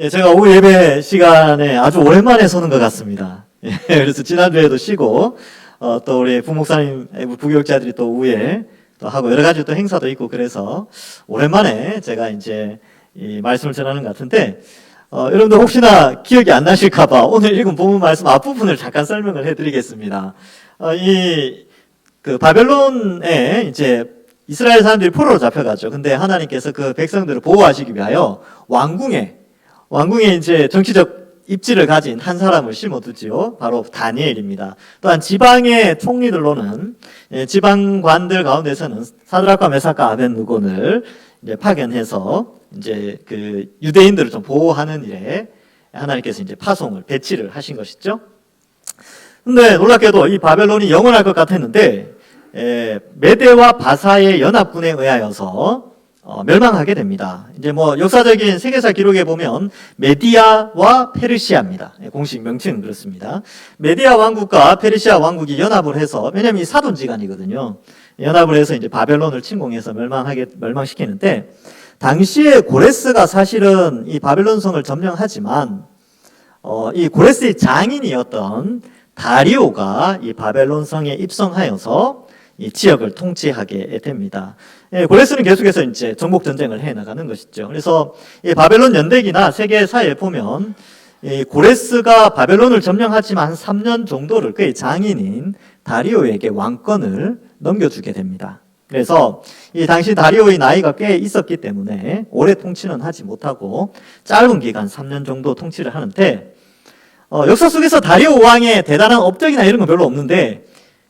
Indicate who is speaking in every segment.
Speaker 1: 예, 제가 오후 예배 시간에 아주 오랜만에 서는 것 같습니다. 예, 그래서 지난주에도 쉬고, 또 우리 부목사님, 부교육자들이 또 오후에 또 하고 여러 가지 또 행사도 있고 그래서 오랜만에 제가 이제 이 말씀을 전하는 것 같은데, 여러분들 혹시나 기억이 안 나실까봐 오늘 읽은 본문 말씀 앞부분을 잠깐 설명을 해드리겠습니다. 그 바벨론에 이제 이스라엘 사람들이 포로로 잡혀가죠. 근데 하나님께서 그 백성들을 보호하시기 위하여 왕궁에 이제 정치적 입지를 가진 한 사람을 심어두지요. 바로 다니엘입니다. 또한 지방의 총리들로는 지방관들 가운데서는 사드락과 메삭과 아벳느고를 이제 파견해서 이제 그 유대인들을 좀 보호하는 일에 하나님께서 이제 배치를 하신 것이죠. 근데 놀랍게도 이 바벨론이 영원할 것 같았는데 메대와 바사의 연합군에 의하여서 멸망하게 됩니다. 이제 뭐 역사적인 세계사 기록에 보면 메디아와 페르시아입니다. 공식 명칭은 그렇습니다. 메디아 왕국과 페르시아 왕국이 연합을 해서, 왜냐면 이 사돈지간이거든요. 연합을 해서 이제 바벨론을 침공해서 멸망시키는데, 당시에 고레스가 사실은 이 바벨론 성을 점령하지만 이 고레스의 장인이었던 다리오가 이 바벨론 성에 입성하여서 이 지역을 통치하게 됩니다. 고레스는 계속해서 이제 정복 전쟁을 해 나가는 것이죠. 그래서 이 바벨론 연대기나 세계사에 보면 이 고레스가 바벨론을 점령하지만 한 3년 정도를 그의 장인인 다리오에게 왕권을 넘겨주게 됩니다. 그래서 이 당시 다리오의 나이가 꽤 있었기 때문에 오래 통치는 하지 못하고 짧은 기간 3년 정도 통치를 하는데, 역사 속에서 다리오 왕의 대단한 업적이나 이런 건 별로 없는데,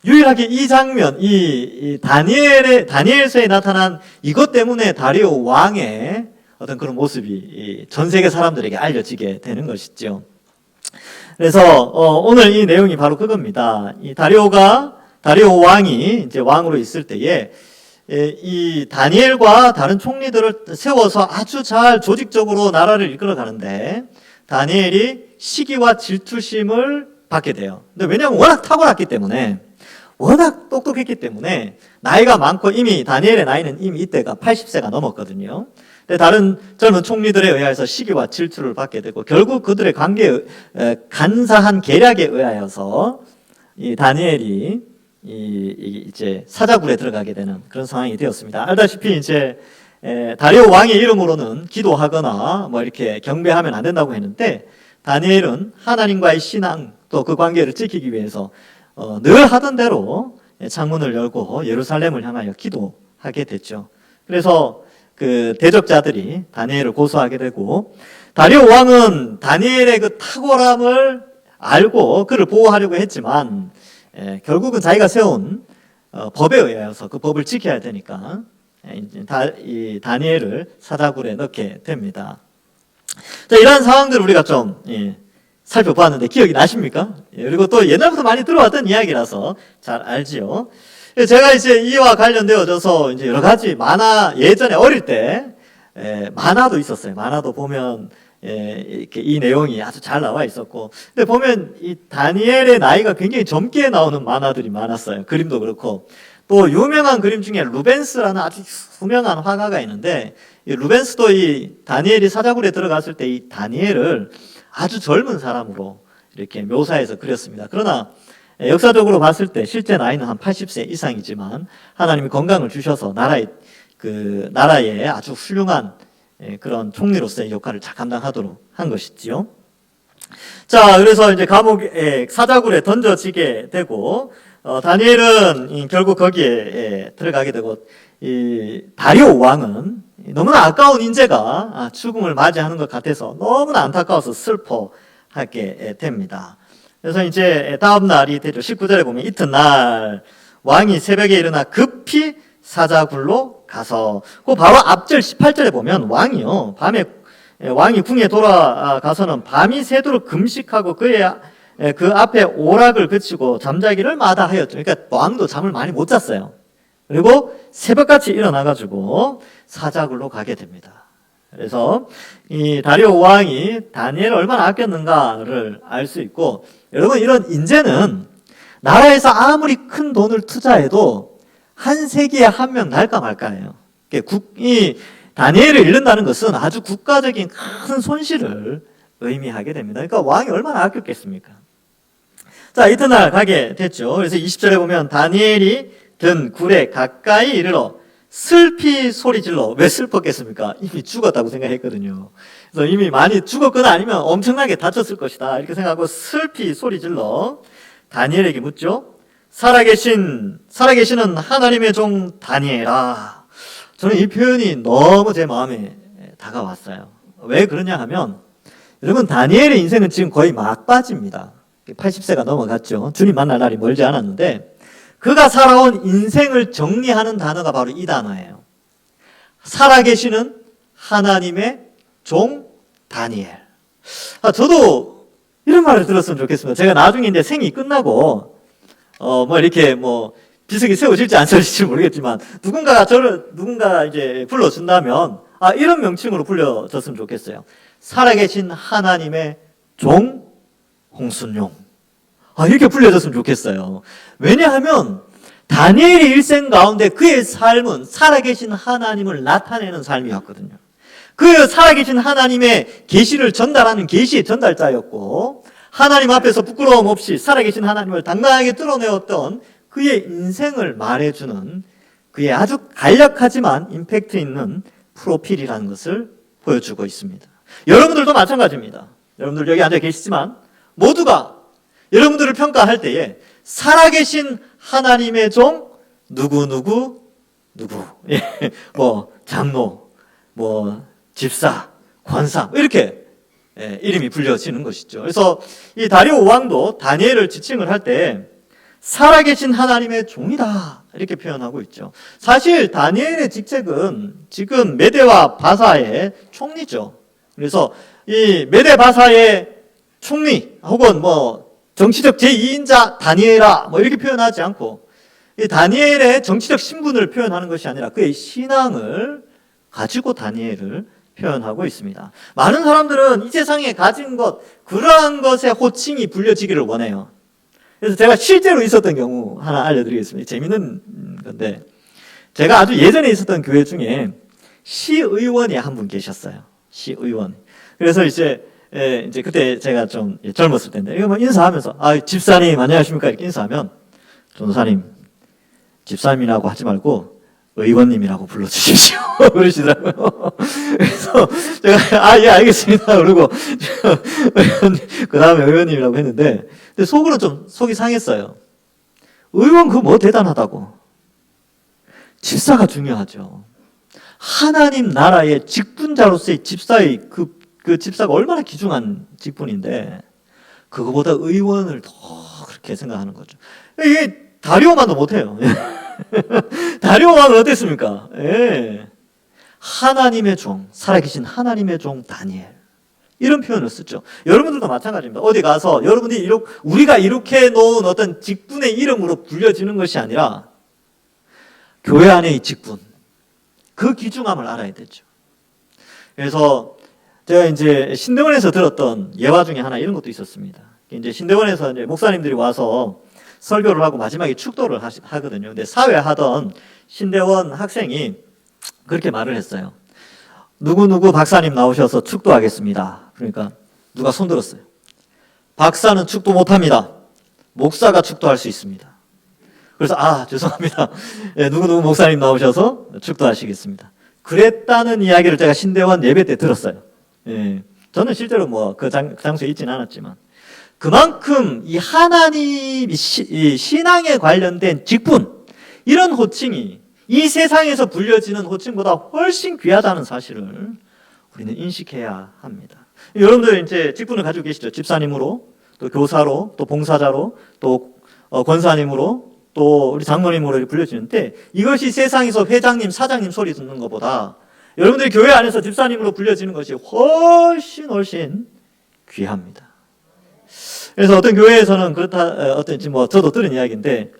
Speaker 1: 유일하게 이 장면, 이 다니엘서에 나타난 이것 때문에 다리오 왕의 어떤 그런 모습이 전 세계 사람들에게 알려지게 되는 것이죠. 그래서 오늘 이 내용이 바로 그겁니다. 이 다리오 왕이 이제 왕으로 있을 때에 이 다니엘과 다른 총리들을 세워서 아주 잘 조직적으로 나라를 이끌어 가는데, 다니엘이 시기와 질투심을 받게 돼요. 근데 왜냐하면 워낙 탁월했기 때문에, 워낙 똑똑했기 때문에, 나이가 많고 이미 다니엘의 나이는 이미 이때가 80세가 넘었거든요. 근데 다른 젊은 총리들에 의해서 시기와 질투를 받게 되고, 결국 그들의 간사한 계략에 의하여서 이 다니엘이 이제 사자굴에 들어가게 되는 그런 상황이 되었습니다. 알다시피 이제 다리오 왕의 이름으로는 기도하거나 뭐 이렇게 경배하면 안 된다고 했는데, 다니엘은 하나님과의 신앙 또 그 관계를 지키기 위해서 늘 하던 대로 창문을 열고 예루살렘을 향하여 기도하게 됐죠. 그래서 그 대적자들이 다니엘을 고소하게 되고, 다리오 왕은 다니엘의 그 탁월함을 알고 그를 보호하려고 했지만 결국은 자기가 세운 법에 의하여서 그 법을 지켜야 되니까 이 다니엘을 사자굴에 넣게 됩니다. 자, 이러한 상황들을 우리가 좀 살펴보았는데 기억이 나십니까? 그리고 또 옛날부터 많이 들어왔던 이야기라서 잘 알지요. 제가 이제 이와 관련되어져서 이제 여러 가지 만화, 예전에 어릴 때 만화도 있었어요. 만화도 보면 이렇게 이 내용이 아주 잘 나와 있었고, 근데 보면 이 다니엘의 나이가 굉장히 젊게 나오는 만화들이 많았어요. 그림도 그렇고, 또 유명한 그림 중에 루벤스라는 아주 유명한 화가가 있는데, 이 루벤스도 이 다니엘이 사자굴에 들어갔을 때 이 다니엘을 아주 젊은 사람으로 이렇게 묘사해서 그렸습니다. 그러나 역사적으로 봤을 때 실제 나이는 한 80세 이상이지만 하나님이 건강을 주셔서 나라의 아주 훌륭한 그런 총리로서의 역할을 잘 감당하도록 한 것이지요. 자, 그래서 이제 사자굴에 던져지게 되고, 다니엘은 결국 거기에 들어가게 되고, 이 다리오 왕은 너무나 아까운 인재가 죽음을 맞이하는 것 같아서 너무나 안타까워서 슬퍼하게 됩니다. 그래서 이제 다음 날이 되죠. 19절에 보면 이튿날 왕이 새벽에 일어나 급히 사자굴로 가서, 그 바로 앞절 18절에 보면 왕이요, 왕이 궁에 돌아가서는 밤이 새도록 금식하고 그 앞에 오락을 그치고 잠자기를 마다하였죠. 그러니까 왕도 잠을 많이 못 잤어요. 그리고 새벽같이 일어나가지고 사자굴로 가게 됩니다. 그래서 이 다리오 왕이 다니엘을 얼마나 아꼈는가를 알 수 있고, 여러분, 이런 인재는 나라에서 아무리 큰 돈을 투자해도 한 세기에 한 명 날까 말까예요. 이 다니엘을 잃는다는 것은 아주 국가적인 큰 손실을 의미하게 됩니다. 그러니까 왕이 얼마나 아꼈겠습니까? 자, 이튿날 가게 됐죠. 그래서 20절에 보면 다니엘이 든 굴에 가까이 이르러 슬피 소리질러. 왜 슬펐겠습니까? 이미 죽었다고 생각했거든요. 그래서 이미 많이 죽었거나 아니면 엄청나게 다쳤을 것이다 이렇게 생각하고 슬피 소리질러 다니엘에게 묻죠. 살아계시는 하나님의 종 다니엘아. 저는 이 표현이 너무 제 마음에 다가왔어요. 왜 그러냐 하면 여러분, 다니엘의 인생은 지금 거의 막바지입니다. 80세가 넘어갔죠. 주님 만날 날이 멀지 않았는데 그가 살아온 인생을 정리하는 단어가 바로 이 단어예요. 살아계시는 하나님의 종 다니엘. 저도 이런 말을 들었으면 좋겠습니다. 제가 나중에 이제 생이 끝나고 이렇게 비석이 세워질지 안 세워질지 모르겠지만 누군가 이제 불러준다면 이런 명칭으로 불려졌으면 좋겠어요. 살아계신 하나님의 종 홍순용. 이렇게 불려졌으면 좋겠어요. 왜냐하면 다니엘의 일생 가운데 그의 삶은 살아계신 하나님을 나타내는 삶이었거든요. 그 살아계신 하나님의 계시를 전달하는 계시의 전달자였고 하나님 앞에서 부끄러움 없이 살아계신 하나님을 당당하게 드러내었던 그의 인생을 말해주는 그의 아주 간략하지만 임팩트 있는 프로필이라는 것을 보여주고 있습니다. 여러분들도 마찬가지입니다. 여러분들 여기 앉아 계시지만 모두가 여러분들을 평가할 때에 살아계신 하나님의 종 누구 장로, 집사, 권사 이렇게 이름이 불려지는 것이죠. 그래서 이 다리오 왕도 다니엘을 지칭을 할 때 살아계신 하나님의 종이다 이렇게 표현하고 있죠. 사실 다니엘의 직책은 지금 메대와 바사의 총리죠. 그래서 이 메대 바사의 총리 혹은 정치적 제2인자 다니엘아 이렇게 표현하지 않고 이 다니엘의 정치적 신분을 표현하는 것이 아니라 그의 신앙을 가지고 다니엘을 표현하고 있습니다. 많은 사람들은 이 세상에 가진 것 그러한 것에 호칭이 불려지기를 원해요. 그래서 제가 실제로 있었던 경우 하나 알려드리겠습니다. 재밌는 건데 제가 아주 예전에 있었던 교회 중에 시의원이 한 분 계셨어요. 시의원. 그래서 이제 그때 제가 좀 젊었을 텐데, 이거 인사하면서, 집사님, 안녕하십니까? 이렇게 인사하면, 전도사님, 집사님이라고 하지 말고, 의원님이라고 불러주십시오. 그러시더라고요. 그래서 제가, 예, 알겠습니다. 그러고, 그 다음에 의원님이라고 했는데, 근데 속으로 좀 속이 상했어요. 의원 그거 대단하다고. 집사가 중요하죠. 하나님 나라의 직분자로서의 집사의 그 집사가 얼마나 귀중한 직분인데 그거보다 의원을 더 그렇게 생각하는 거죠. 이게 다리오만도 못해요. 다리오 왕은 어땠습니까? 예. 하나님의 종, 살아계신 하나님의 종 다니엘 이런 표현을 쓰죠. 여러분들도 마찬가지입니다. 어디 가서 여러분들이 우리가 이렇게 놓은 어떤 직분의 이름으로 불려지는 것이 아니라 교회 안의 직분, 그 귀중함을 알아야 되죠. 그래서 제가 이제 신대원에서 들었던 예화 중에 하나 이런 것도 있었습니다. 이제 신대원에서 이제 목사님들이 와서 설교를 하고 마지막에 축도를 하거든요. 근데 사회하던 신대원 학생이 그렇게 말을 했어요. 누구 박사님 나오셔서 축도하겠습니다. 그러니까 누가 손들었어요. 박사는 축도 못합니다. 목사가 축도할 수 있습니다. 그래서 죄송합니다. 예, 누구 목사님 나오셔서 축도하시겠습니다. 그랬다는 이야기를 제가 신대원 예배 때 들었어요. 예, 저는 실제로 그 장소에 있지는 않았지만 그만큼 이 하나님 이 신앙에 관련된 직분 이런 호칭이 이 세상에서 불려지는 호칭보다 훨씬 귀하다는 사실을 우리는 인식해야 합니다. 여러분들 이제 직분을 가지고 계시죠. 집사님으로, 또 교사로, 또 봉사자로, 또 권사님으로, 또 우리 장로님으로 불려지는데 이것이 세상에서 회장님, 사장님 소리 듣는 것보다 여러분들이 교회 안에서 집사님으로 불려지는 것이 훨씬 귀합니다. 그래서 어떤 교회에서는 저도 들은 이야기인데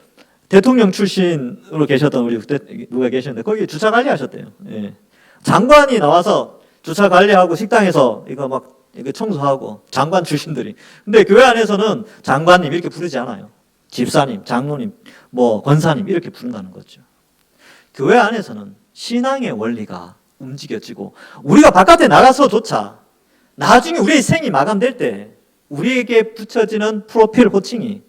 Speaker 1: 대통령 출신으로 계셨던 우리 그때 누가 계셨는데 거기 주차 관리하셨대요. 예. 장관이 나와서 주차 관리하고 식당에서 이거 청소하고 장관 출신들이. 근데 교회 안에서는 장관님 이렇게 부르지 않아요. 집사님, 장로님, 권사님 이렇게 부른다는 거죠. 교회 안에서는 신앙의 원리가 움직여지고, 우리가 바깥에 나가서조차 나중에 우리의 생이 마감될 때 우리에게 붙여지는 프로필 호칭이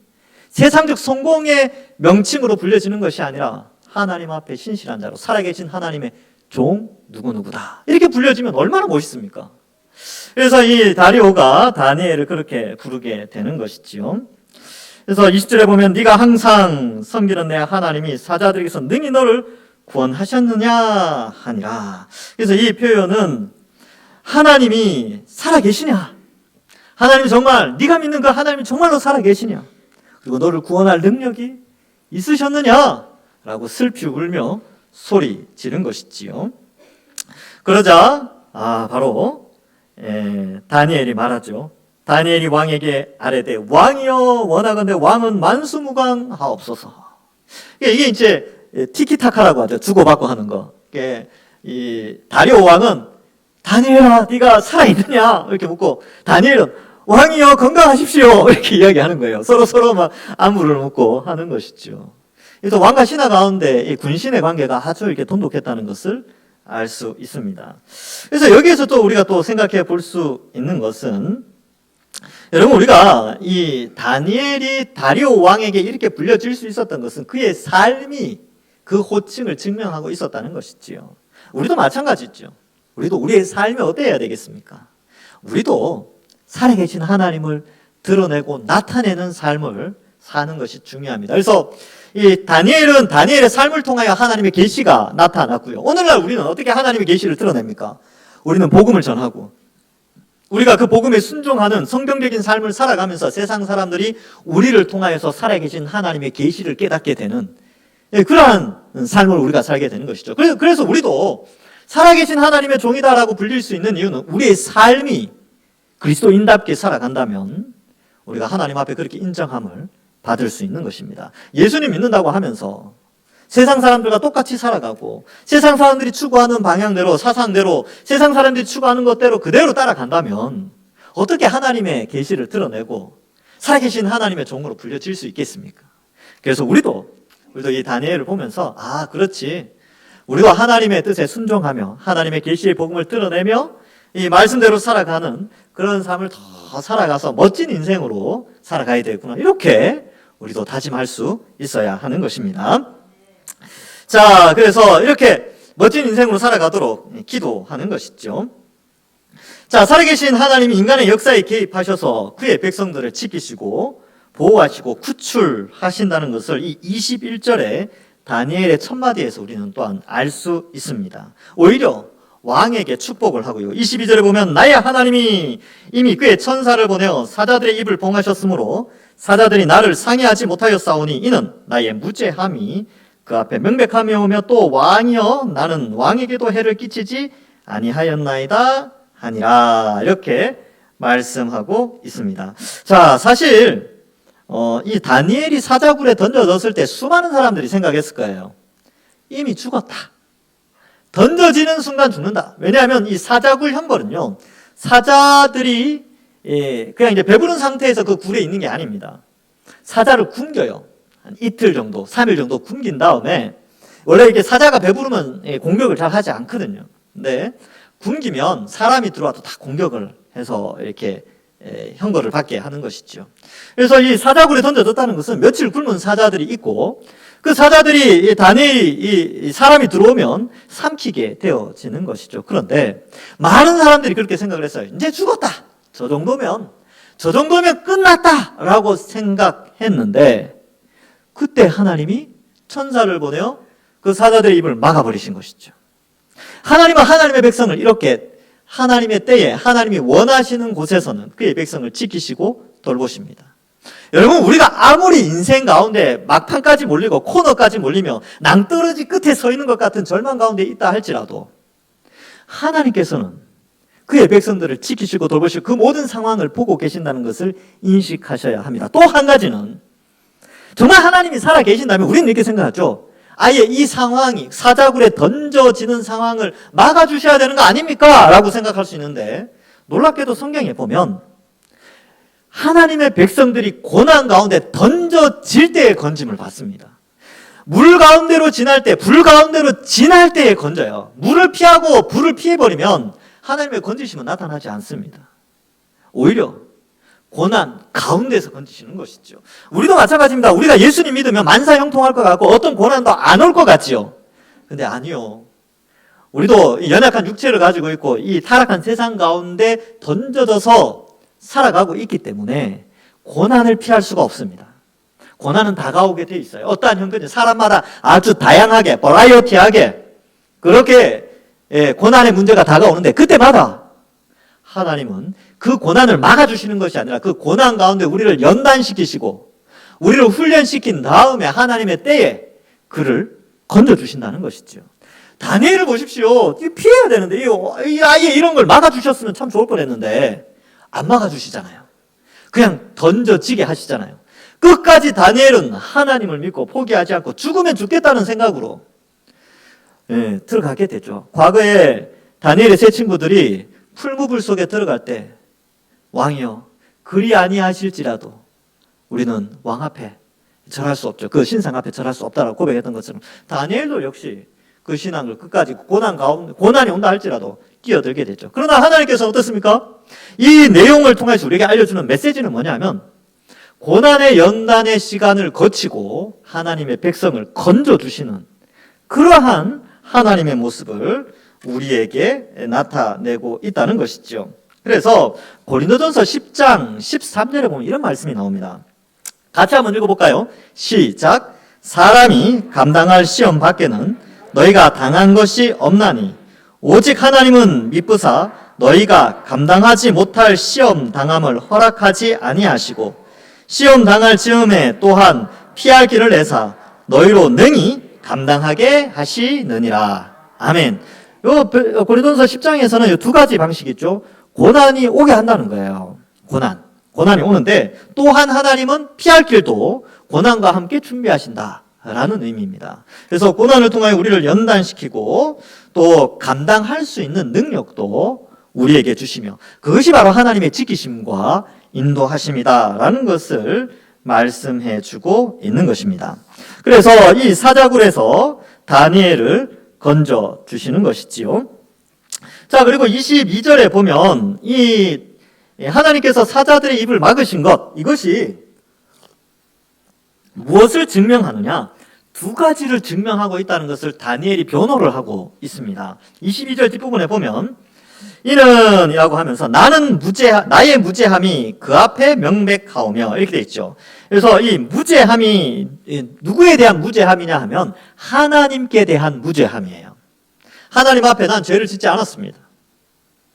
Speaker 1: 세상적 성공의 명칭으로 불려지는 것이 아니라 하나님 앞에 신실한 자로 살아계신 하나님의 종 누구누구다, 이렇게 불려지면 얼마나 멋있습니까? 그래서 이 다리오가 다니엘을 그렇게 부르게 되는 것이지요. 그래서 20절에 보면 네가 항상 섬기는 내 하나님이 사자들에게서 능히 너를 구원하셨느냐 하니라. 그래서 이 표현은 하나님이 살아계시냐, 하나님이 정말 네가 믿는 그 하나님이 정말로 살아계시냐, 그리고 너를 구원할 능력이 있으셨느냐 라고 슬피 울며 소리 지른 것이지요. 그러자 바로 다니엘이 말하죠. 다니엘이 왕에게 아뢰되 왕이여 원하건대 왕은 만수무강하옵소서. 이게 이제 티키타카라고 하죠. 주고받고 하는 거. 이 다리오 왕은 다니엘아 네가 살아있느냐 이렇게 묻고, 다니엘은 왕이여 건강하십시오 이렇게 이야기하는 거예요. 서로 막 안부를 묻고 하는 것이죠. 그래서 왕과 신하 가운데 이 군신의 관계가 아주 이렇게 돈독했다는 것을 알 수 있습니다. 그래서 여기에서 또 우리가 또 생각해 볼 수 있는 것은, 여러분 우리가 이 다니엘이 다리오 왕에게 이렇게 불려질 수 있었던 것은 그의 삶이 그 호칭을 증명하고 있었다는 것이지요. 우리도 마찬가지죠. 우리도 우리의 삶이 어때야 되겠습니까? 우리도 살아계신 하나님을 드러내고 나타내는 삶을 사는 것이 중요합니다. 그래서 이 다니엘은 다니엘의 삶을 통하여 하나님의 계시가 나타났고요. 오늘날 우리는 어떻게 하나님의 계시를 드러냅니까? 우리는 복음을 전하고, 우리가 그 복음에 순종하는 성경적인 삶을 살아가면서 세상 사람들이 우리를 통하여서 살아계신 하나님의 계시를 깨닫게 되는 그러한 삶을 우리가 살게 되는 것이죠. 그래서 우리도 살아계신 하나님의 종이다라고 불릴 수 있는 이유는 우리의 삶이 그리스도인답게 살아간다면 우리가 하나님 앞에 그렇게 인정함을 받을 수 있는 것입니다. 예수님 믿는다고 하면서 세상 사람들과 똑같이 살아가고 세상 사람들이 추구하는 방향대로, 사상대로, 세상 사람들이 추구하는 것대로 그대로 따라간다면 어떻게 하나님의 계시를 드러내고 살아계신 하나님의 종으로 불려질 수 있겠습니까? 그래서 우리도 이 다니엘을 보면서 그렇지, 우리도 하나님의 뜻에 순종하며 하나님의 계시의 복음을 드러내며 이 말씀대로 살아가는 그런 삶을 더 살아가서 멋진 인생으로 살아가야 되겠구나, 이렇게 우리도 다짐할 수 있어야 하는 것입니다. 자, 그래서 이렇게 멋진 인생으로 살아가도록 기도하는 것이죠. 자, 살아계신 하나님이 인간의 역사에 개입하셔서 그의 백성들을 지키시고 보호하시고 구출하신다는 것을 이 21절에 다니엘의 첫 마디에서 우리는 또한 알 수 있습니다. 오히려 왕에게 축복을 하고요. 22절에 보면 나의 하나님이 이미 그의 천사를 보내어 사자들의 입을 봉하셨으므로 사자들이 나를 상해하지 못하였사오니 이는 나의 무죄함이 그 앞에 명백하며 또 왕이여 나는 왕에게도 해를 끼치지 아니하였나이다 하니라, 이렇게 말씀하고 있습니다. 자, 사실 이 다니엘이 사자굴에 던져졌을 때 수많은 사람들이 생각했을 거예요. 이미 죽었다. 던져지는 순간 죽는다. 왜냐하면 이 사자굴 형벌은요, 사자들이 그냥 이제 배부른 상태에서 그 굴에 있는 게 아닙니다. 사자를 굶겨요. 한 이틀 정도, 3일 정도 굶긴 다음에, 원래 이렇게 사자가 배부르면 공격을 잘 하지 않거든요. 근데 굶기면 사람이 들어와도 다 공격을 해서 이렇게 형벌을 받게 하는 것이죠. 그래서 이 사자굴에 던져졌다는 것은 며칠 굶은 사자들이 있고, 그 사자들이 다니엘이 사람이 들어오면 삼키게 되어지는 것이죠. 그런데 많은 사람들이 그렇게 생각을 했어요. 이제 죽었다. 저 정도면 끝났다라고 생각했는데, 그때 하나님이 천사를 보내어 그 사자들의 입을 막아버리신 것이죠. 하나님은 하나님의 백성을 이렇게 하나님의 때에 하나님이 원하시는 곳에서는 그의 백성을 지키시고 돌보십니다. 여러분, 우리가 아무리 인생 가운데 막판까지 몰리고 코너까지 몰리며 낭떠러지 끝에 서 있는 것 같은 절망 가운데 있다 할지라도 하나님께서는 그의 백성들을 지키시고 돌보시고 그 모든 상황을 보고 계신다는 것을 인식하셔야 합니다. 또 한 가지는, 정말 하나님이 살아 계신다면 우리는 이렇게 생각하죠. 아예 이 상황이, 사자굴에 던져지는 상황을 막아주셔야 되는 거 아닙니까? 라고 생각할 수 있는데, 놀랍게도 성경에 보면 하나님의 백성들이 고난 가운데 던져질 때의 건짐을 받습니다. 물 가운데로 지날 때, 불 가운데로 지날 때에 건져요. 물을 피하고 불을 피해버리면 하나님의 건지심은 나타나지 않습니다. 오히려 고난 가운데서 건지시는 것이죠. 우리도 마찬가지입니다. 우리가 예수님 믿으면 만사형통할 것 같고 어떤 고난도 안 올 것 같지요. 근데 아니요. 우리도 연약한 육체를 가지고 있고 이 타락한 세상 가운데 던져져서 살아가고 있기 때문에 고난을 피할 수가 없습니다. 고난은 다가오게 돼 있어요. 어떠한 형편이 사람마다 아주 다양하게, 버라이어티하게 그렇게 고난의 문제가 다가오는데 그때마다 하나님은 그 고난을 막아주시는 것이 아니라 그 고난 가운데 우리를 연단시키시고 우리를 훈련시킨 다음에 하나님의 때에 그를 건져주신다는 것이죠. 다니엘을 보십시오. 피해야 되는데 아예 이런 걸 막아주셨으면 참 좋을 뻔했는데 안 막아주시잖아요. 그냥 던져지게 하시잖아요. 끝까지 다니엘은 하나님을 믿고 포기하지 않고 죽으면 죽겠다는 생각으로 들어가게 되죠. 과거에 다니엘의 세 친구들이 풀무불 속에 들어갈 때 왕이여 그리 아니하실지라도 우리는 왕 앞에 절할 수 없죠. 그 신상 앞에 절할 수 없다라고 고백했던 것처럼 다니엘도 역시 그 신앙을 끝까지 고난이 온다 할지라도 끼어들게 됐죠. 그러나 하나님께서 어떻습니까? 이 내용을 통해서 우리에게 알려주는 메시지는 뭐냐면 고난의 연단의 시간을 거치고 하나님의 백성을 건져주시는 그러한 하나님의 모습을 우리에게 나타내고 있다는 것이죠. 그래서 고린도전서 10장 13절에 보면 이런 말씀이 나옵니다. 같이 한번 읽어볼까요? 시작. 사람이 감당할 시험 밖에는 너희가 당한 것이 없나니 오직 하나님은 미쁘사 너희가 감당하지 못할 시험 당함을 허락하지 아니하시고 시험 당할 즈음에 또한 피할 길을 내사 너희로 능히 감당하게 하시느니라. 아멘. 요 고린도전서 10장에서는 두 가지 방식이 있죠. 고난이 오게 한다는 거예요. 고난이 오는데 또한 하나님은 피할 길도 고난과 함께 준비하신다라는 의미입니다. 그래서 고난을 통하여 우리를 연단시키고 또 감당할 수 있는 능력도 우리에게 주시며 그것이 바로 하나님의 지키심과 인도하심이다라는 것을 말씀해 주고 있는 것입니다. 그래서 이 사자굴에서 다니엘을 건져 주시는 것이지요. 자, 그리고 22절에 보면 이 하나님께서 사자들의 입을 막으신 것, 이것이 무엇을 증명하느냐? 두 가지를 증명하고 있다는 것을 다니엘이 변호를 하고 있습니다. 22절 뒷부분에 보면 이는 이라고 하면서 나의 무죄함이 그 앞에 명백하오며 이렇게 되어 있죠. 그래서 이 무죄함이 누구에 대한 무죄함이냐 하면 하나님께 대한 무죄함이에요. 하나님 앞에 난 죄를 짓지 않았습니다.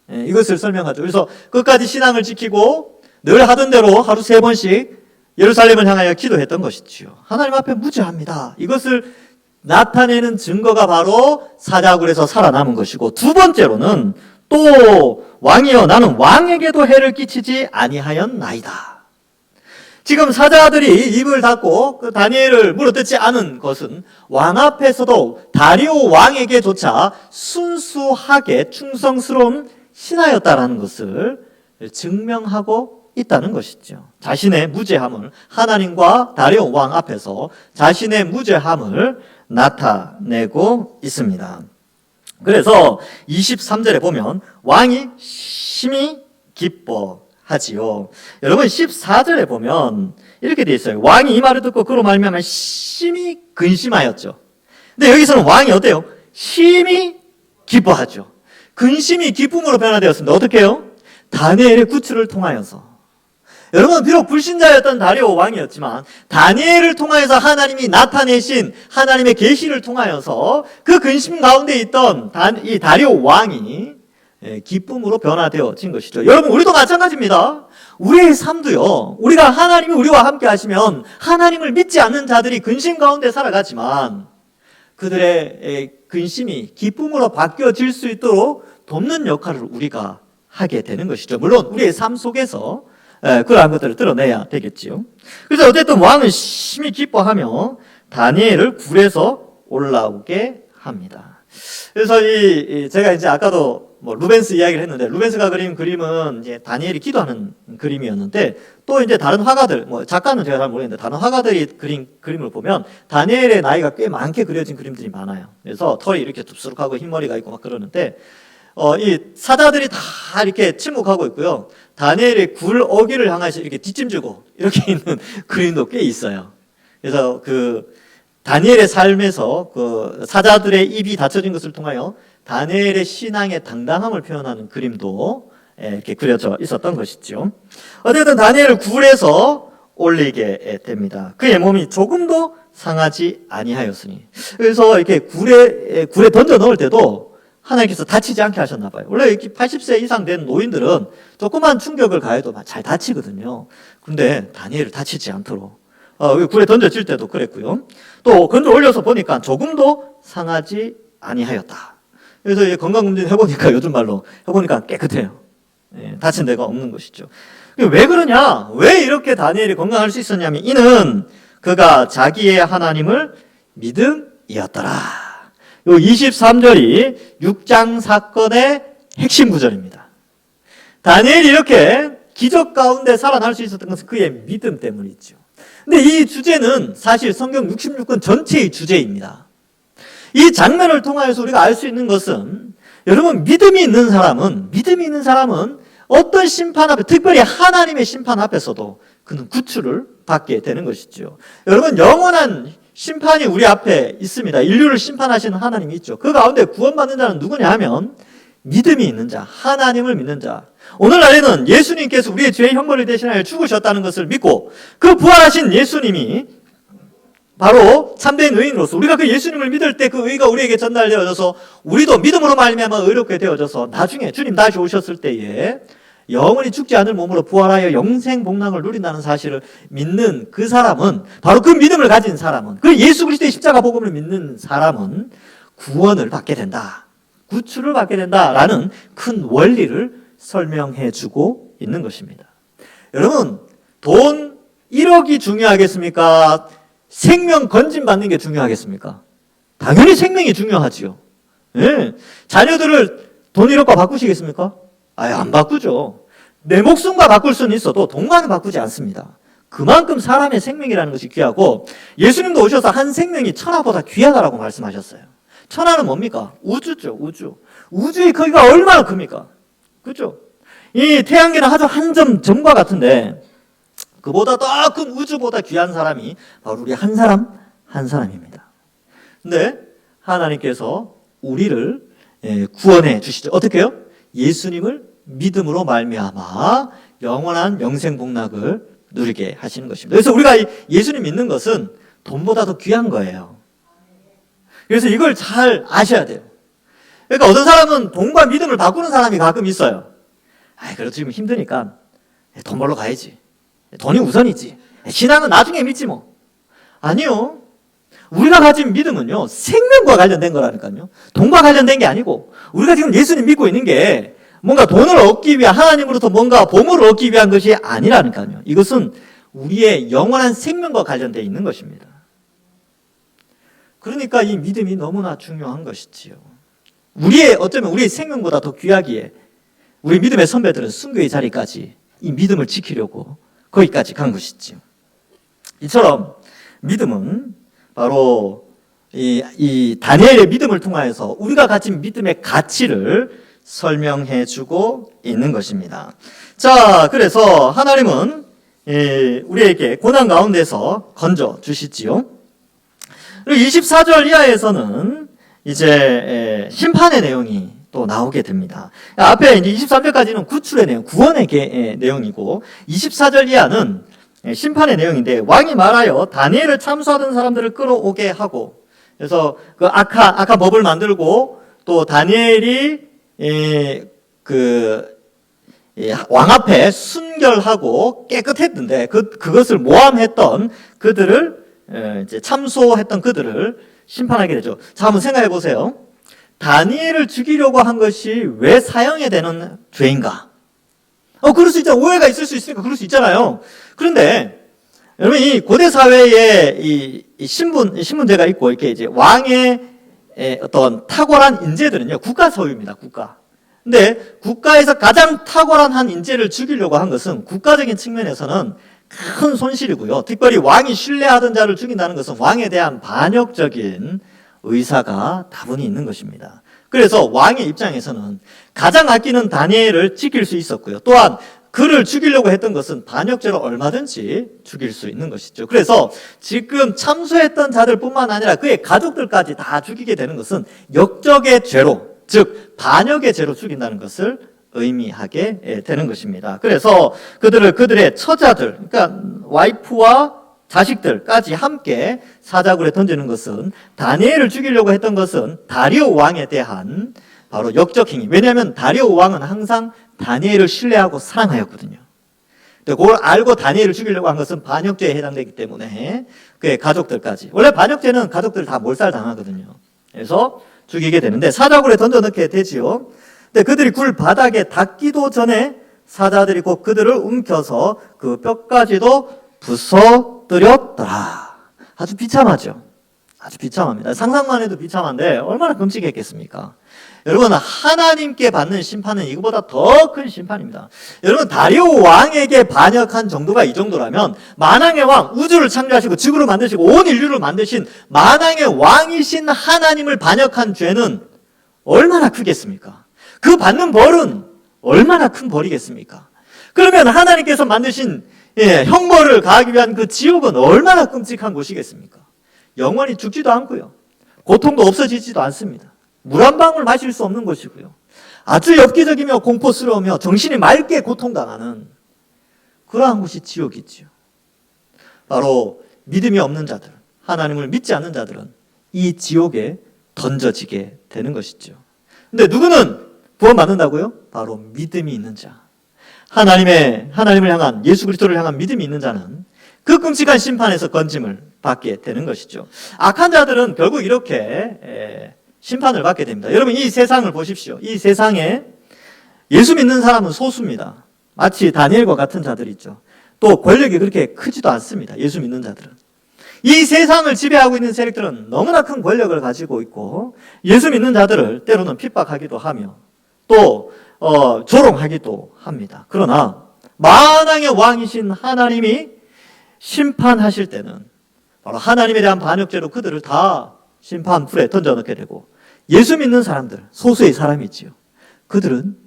Speaker 1: 이것을 설명하죠. 그래서 끝까지 신앙을 지키고 늘 하던 대로 하루 3번씩 예루살렘을 향하여 기도했던 것이지요. 하나님 앞에 무죄합니다. 이것을 나타내는 증거가 바로 사자굴에서 살아남은 것이고 두 번째로는 또 왕이여 나는 왕에게도 해를 끼치지 아니하였나이다. 지금 사자들이 입을 닫고 그 다니엘을 물어뜯지 않은 것은 왕 앞에서도 다리오 왕에게조차 순수하게 충성스러운 신하였다라는 것을 증명하고 있다는 것이죠. 자신의 무죄함을 하나님과 다리오 왕 앞에서 자신의 무죄함을 나타내고 있습니다. 그래서 23절에 보면 왕이 심히 기뻐하지요. 여러분 14절에 보면 이렇게 되어 있어요. 왕이 이 말을 듣고 그로 말미암아 심히 근심하였죠. 근데 여기서는 왕이 어때요? 심히 기뻐하죠. 근심이 기쁨으로 변화되었습니다. 어떻게 해요? 다니엘의 구출을 통하여서. 여러분 비록 불신자였던 다리오 왕이었지만 다니엘을 통하여서 하나님이 나타내신 하나님의 계시를 통하여서 그 근심 가운데 있던 이 다리오 왕이 기쁨으로 변화되어진 것이죠. 여러분 우리도 마찬가지입니다. 우리의 삶도요. 우리가 하나님이 우리와 함께 하시면 하나님을 믿지 않는 자들이 근심 가운데 살아가지만 그들의 근심이 기쁨으로 바뀌어질 수 있도록 돕는 역할을 우리가 하게 되는 것이죠. 물론 우리의 삶 속에서 그러한 것들을 드러내야 되겠지요. 그래서 어쨌든 왕은 심히 기뻐하며 다니엘을 굴에서 올라오게 합니다. 그래서 제가 이제 아까도 뭐 루벤스 이야기를 했는데, 루벤스가 그린 그림은 이제 다니엘이 기도하는 그림이었는데, 또 이제 다른 화가들, 뭐 작가는 제가 잘 모르겠는데 다른 화가들이 그린 그림을 보면 다니엘의 나이가 꽤 많게 그려진 그림들이 많아요. 그래서 털이 이렇게 줍수룩하고 흰머리가 있고 막 그러는데, 이 사자들이 다 이렇게 침묵하고 있고요. 다니엘의 굴 어귀를 향해서 이렇게 뒷짐지고 이렇게 있는 그림도 꽤 있어요. 그래서 다니엘의 삶에서 사자들의 입이 닫혀진 것을 통하여 다니엘의 신앙의 당당함을 표현하는 그림도 이렇게 그려져 있었던 것이죠. 어쨌든 다니엘을 굴에서 올리게 됩니다. 그의 몸이 조금도 상하지 아니하였으니. 그래서 이렇게 굴에 던져 넣을 때도 하나님께서 다치지 않게 하셨나 봐요. 원래 이렇게 80세 이상 된 노인들은 조그만 충격을 가해도 잘 다치거든요. 그런데 다니엘을 다치지 않도록 굴에 던져질 때도 그랬고요. 또 건져 올려서 보니까 조금도 상하지 아니하였다. 그래서 건강검진 해보니까, 요즘 말로 해보니까 깨끗해요. 다친 데가 없는 것이죠. 왜 그러냐? 왜 이렇게 다니엘이 건강할 수 있었냐면, 이는 그가 자기의 하나님을 믿음이었더라. 요 23절이 6장 사건의 핵심 구절입니다. 다니엘이 이렇게 기적 가운데 살아날 수 있었던 것은 그의 믿음 때문이죠. 근데 이 주제는 사실 성경 66권 전체의 주제입니다. 이 장면을 통해서 우리가 알 수 있는 것은, 여러분, 믿음이 있는 사람은 어떤 심판 앞에, 특별히 하나님의 심판 앞에서도 그는 구출을 받게 되는 것이죠. 여러분, 영원한 심판이 우리 앞에 있습니다. 인류를 심판하시는 하나님이 있죠. 그 가운데 구원받는 자는 누구냐 하면 믿음이 있는 자, 하나님을 믿는 자. 오늘날에는 예수님께서 우리의 죄의 형벌을 대신하여 죽으셨다는 것을 믿고, 그 부활하신 예수님이 바로 참된 의인으로서 우리가 그 예수님을 믿을 때 그 의가 우리에게 전달되어져서 우리도 믿음으로 말미암아 의롭게 되어져서 나중에 주님 다시 오셨을 때에 영원히 죽지 않을 몸으로 부활하여 영생 복락을 누린다는 사실을 믿는 그 사람은, 바로 그 믿음을 가진 사람은, 그 예수 그리스도의 십자가 복음을 믿는 사람은 구원을 받게 된다, 구출을 받게 된다라는 큰 원리를 설명해 주고 있는 것입니다. 여러분, 돈 1억이 중요하겠습니까? 생명 건진받는 게 중요하겠습니까? 당연히 생명이 중요하지요. 자녀들을 돈 1억과 바꾸시겠습니까? 안 바꾸죠. 내 목숨과 바꿀 수는 있어도 돈과는 바꾸지 않습니다. 그만큼 사람의 생명이라는 것이 귀하고, 예수님도 오셔서 한 생명이 천하보다 귀하다라고 말씀하셨어요. 천하는 뭡니까? 우주죠, 우주. 우주의 크기가 얼마나 큽니까? 그렇죠? 이 태양계는 아주 한 점과 같은데, 그보다 더 큰 우주보다 귀한 사람이 바로 우리 한 사람입니다. 근데 하나님께서 우리를 구원해 주시죠. 어떻게 해요? 예수님을 믿음으로 말미암아 영원한 영생 복락을 누리게 하시는 것입니다. 그래서 우리가 예수님 믿는 것은 돈보다 더 귀한 거예요. 그래서 이걸 잘 아셔야 돼요. 그러니까 어떤 사람은 돈과 믿음을 바꾸는 사람이 가끔 있어요. 그래도 지금 힘드니까 돈 벌러 가야지. 돈이 우선이지. 신앙은 나중에 믿지 뭐. 아니요. 우리가 가진 믿음은요, 생명과 관련된 거라니까요. 돈과 관련된 게 아니고, 우리가 지금 예수님 믿고 있는 게 뭔가 돈을 얻기 위한, 하나님으로부터 뭔가 보물을 얻기 위한 것이 아니라니까요. 이것은 우리의 영원한 생명과 관련되어 있는 것입니다. 그러니까 이 믿음이 너무나 중요한 것이지요. 어쩌면 우리의 생명보다 더 귀하기에 우리 믿음의 선배들은 순교의 자리까지 이 믿음을 지키려고 거기까지 간 것이지요. 이처럼 믿음은 바로 이 다니엘의 믿음을 통하여서 우리가 가진 믿음의 가치를 설명해 주고 있는 것입니다. 자, 그래서 하나님은 우리에게 고난 가운데서 건져 주시지요. 그리고 24절 이하에서는 이제 심판의 내용이 또 나오게 됩니다. 앞에 이제 23절까지는 구출의 내용, 구원의 내용이고, 24절 이하는 심판의 내용인데, 왕이 말하여 다니엘을 참수하던 사람들을 끌어오게 하고, 그래서 그 악한 법을 만들고, 또 다니엘이 왕 앞에 순결하고 깨끗했는데, 그것을 모함했던 그들을, 이제 참소했던 그들을 심판하게 되죠. 자, 한번 생각해 보세요. 다니엘을 죽이려고 한 것이 왜 사형이 되는 죄인가? 그럴 수 있잖아요. 오해가 있을 수 있으니까 그럴 수 있잖아요. 그런데 여러분, 이 고대 사회에 이 신분제가 있고, 이렇게 이제 왕의 어떤 탁월한 인재들은요, 국가 소유입니다. 국가. 근데 국가에서 가장 탁월한 한 인재를 죽이려고 한 것은 국가적인 측면에서는 큰 손실이고요. 특별히 왕이 신뢰하던 자를 죽인다는 것은 왕에 대한 반역적인 의사가 다분히 있는 것입니다. 그래서 왕의 입장에서는 가장 아끼는 다니엘을 지킬 수 있었고요. 또한 그를 죽이려고 했던 것은 반역죄로 얼마든지 죽일 수 있는 것이죠. 그래서 지금 참수했던 자들뿐만 아니라 그의 가족들까지 다 죽이게 되는 것은 역적의 죄로, 즉 반역의 죄로 죽인다는 것을 의미하게 되는 것입니다. 그래서 그들의 처자들, 그러니까 와이프와 자식들까지 함께 사자굴에 던지는 것은 다니엘을 죽이려고 했던 것은 다리오 왕에 대한 바로 역적 행위. 왜냐하면 다리오 왕은 항상 다니엘을 신뢰하고 사랑하였거든요. 그걸 알고 다니엘을 죽이려고 한 것은 반역죄에 해당되기 때문에 그의 가족들까지. 원래 반역죄는 가족들 다 몰살당하거든요. 그래서 죽이게 되는데 사자굴에 던져넣게 되지요. 근데 그들이 굴 바닥에 닿기도 전에 사자들이 곧 그들을 움켜서 그 뼈까지도 부숴뜨렸더라. 아주 비참하죠. 아주 비참합니다. 상상만 해도 비참한데 얼마나 끔찍했겠습니까? 여러분, 하나님께 받는 심판은 이거보다 더 큰 심판입니다. 여러분, 다리오 왕에게 반역한 정도가 이 정도라면 만왕의 왕, 우주를 창조하시고 지구를 만드시고 온 인류를 만드신 만왕의 왕이신 하나님을 반역한 죄는 얼마나 크겠습니까? 그 받는 벌은 얼마나 큰 벌이겠습니까? 그러면 하나님께서 만드신 형벌을 가하기 위한 그 지옥은 얼마나 끔찍한 곳이겠습니까? 영원히 죽지도 않고요. 고통도 없어지지도 않습니다. 물 한 방울 마실 수 없는 것이고요. 아주 엽기적이며 공포스러우며 정신이 맑게 고통당하는 그러한 곳이 지옥이지요. 바로 믿음이 없는 자들, 하나님을 믿지 않는 자들은 이 지옥에 던져지게 되는 것이죠. 근데 누구는 구원받는다고요? 바로 믿음이 있는 자. 하나님을 향한, 예수 그리스도를 향한 믿음이 있는 자는 그 끔찍한 심판에서 건짐을 받게 되는 것이죠. 악한 자들은 결국 이렇게 심판을 받게 됩니다. 여러분, 이 세상을 보십시오. 이 세상에 예수 믿는 사람은 소수입니다. 마치 다니엘과 같은 자들이 있죠. 또 권력이 그렇게 크지도 않습니다. 예수 믿는 자들은. 이 세상을 지배하고 있는 세력들은 너무나 큰 권력을 가지고 있고 예수 믿는 자들을 때로는 핍박하기도 하며 또 조롱하기도 합니다. 그러나 만왕의 왕이신 하나님이 심판하실 때는 바로 하나님에 대한 반역죄로 그들을 다 심판불에 던져넣게 되고 예수 믿는 사람들, 소수의 사람이 있지요. 그들은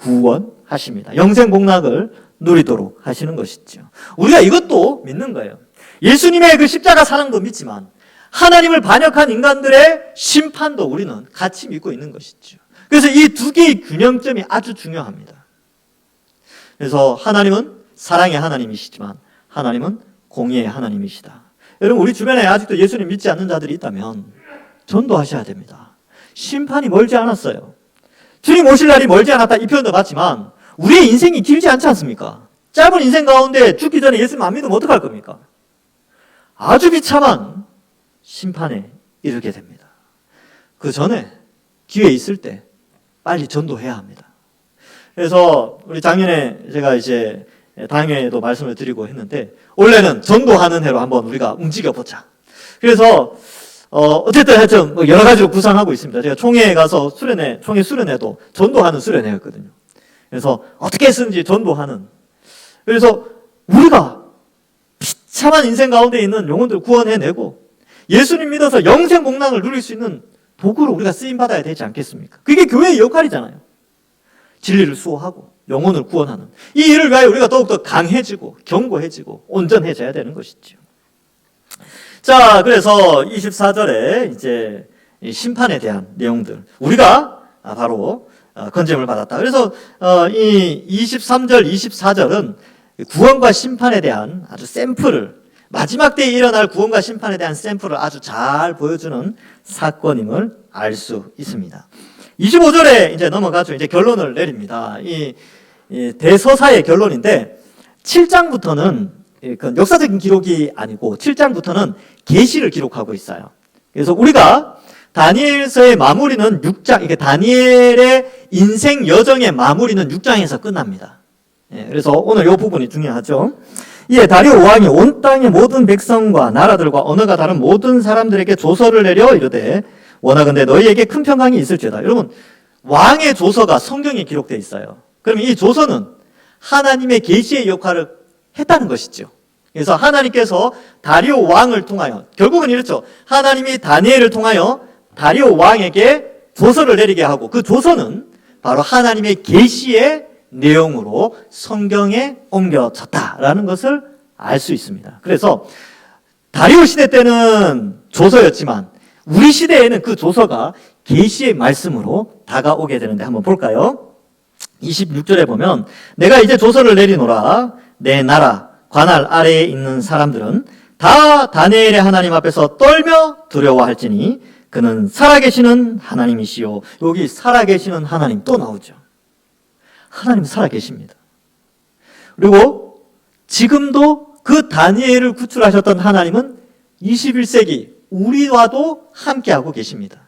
Speaker 1: 구원하십니다. 영생복락을 누리도록 하시는 것이죠. 우리가 이것도 믿는 거예요. 예수님의 그 십자가 사랑도 믿지만 하나님을 반역한 인간들의 심판도 우리는 같이 믿고 있는 것이죠. 그래서 이 두 개의 균형점이 아주 중요합니다. 그래서 하나님은 사랑의 하나님이시지만 하나님은 공의의 하나님이시다. 여러분, 우리 주변에 아직도 예수님 믿지 않는 자들이 있다면 전도하셔야 됩니다. 심판이 멀지 않았어요. 주님 오실 날이 멀지 않았다 이 표현도 맞지만 우리의 인생이 길지 않지 않습니까? 짧은 인생 가운데 죽기 전에 예수님 안 믿으면 어떡할 겁니까? 아주 비참한 심판에 이르게 됩니다. 그 전에 기회 있을 때 빨리 전도해야 합니다. 그래서 우리 작년에 제가 이제 당회에도 말씀을 드리고 했는데 원래는 전도하는 해로 한번 우리가 움직여보자. 그래서 어쨌든 하여튼 뭐 여러 가지로 구상하고 있습니다. 제가 총회에 가서 총회 수련회도 전도하는 수련회였거든요. 그래서 어떻게 쓰는지 전도하는. 그래서 우리가 비참한 인생 가운데 있는 영혼들을 구원해내고 예수님 믿어서 영생 복락을 누릴 수 있는 도구로 우리가 쓰임받아야 되지 않겠습니까? 그게 교회의 역할이잖아요. 진리를 수호하고 영혼을 구원하는 이 일을 위하여 우리가 더욱더 강해지고 견고해지고 온전해져야 되는 것이죠. 자, 그래서 24절에 이제 심판에 대한 내용들, 우리가 바로 건짐을 받았다. 그래서 이 23절, 24절은 구원과 심판에 대한 아주 샘플을, 마지막 때에 일어날 구원과 심판에 대한 샘플을 아주 잘 보여주는 사건임을 알 수 있습니다. 25절에 이제 넘어가죠. 이제 결론을 내립니다. 이 대서사의 결론인데 7장부터는 역사적인 기록이 아니고 7장부터는 계시를 기록하고 있어요. 그래서 우리가 다니엘서의 마무리는 6장, 이게 다니엘의 인생 여정의 마무리는 6장에서 끝납니다. 그래서 오늘 이 부분이 중요하죠. 이에 다리오 왕이 온 땅의 모든 백성과 나라들과 언어가 다른 모든 사람들에게 조서를 내려 이르되 원하건대 너희에게 큰 평강이 있을지어다. 여러분, 왕의 조서가 성경에 기록되어 있어요. 그러면 이 조서는 하나님의 계시의 역할을 했다는 것이죠. 그래서 하나님께서 다리오 왕을 통하여, 결국은 이렇죠. 하나님이 다니엘을 통하여 다리오 왕에게 조서를 내리게 하고, 그 조서는 바로 하나님의 계시의 내용으로 성경에 옮겨졌다라는 것을 알 수 있습니다. 그래서 다리오 시대 때는 조서였지만 우리 시대에는 그 조서가 계시의 말씀으로 다가오게 되는데 한번 볼까요? 26절에 보면 내가 이제 조서를 내리노라. 내 나라 관할 아래에 있는 사람들은 다 다니엘의 하나님 앞에서 떨며 두려워할지니 그는 살아계시는 하나님이시요. 여기 살아계시는 하나님 또 나오죠. 하나님 살아계십니다. 그리고 지금도 그 다니엘을 구출하셨던 하나님은 21세기 우리와도 함께하고 계십니다.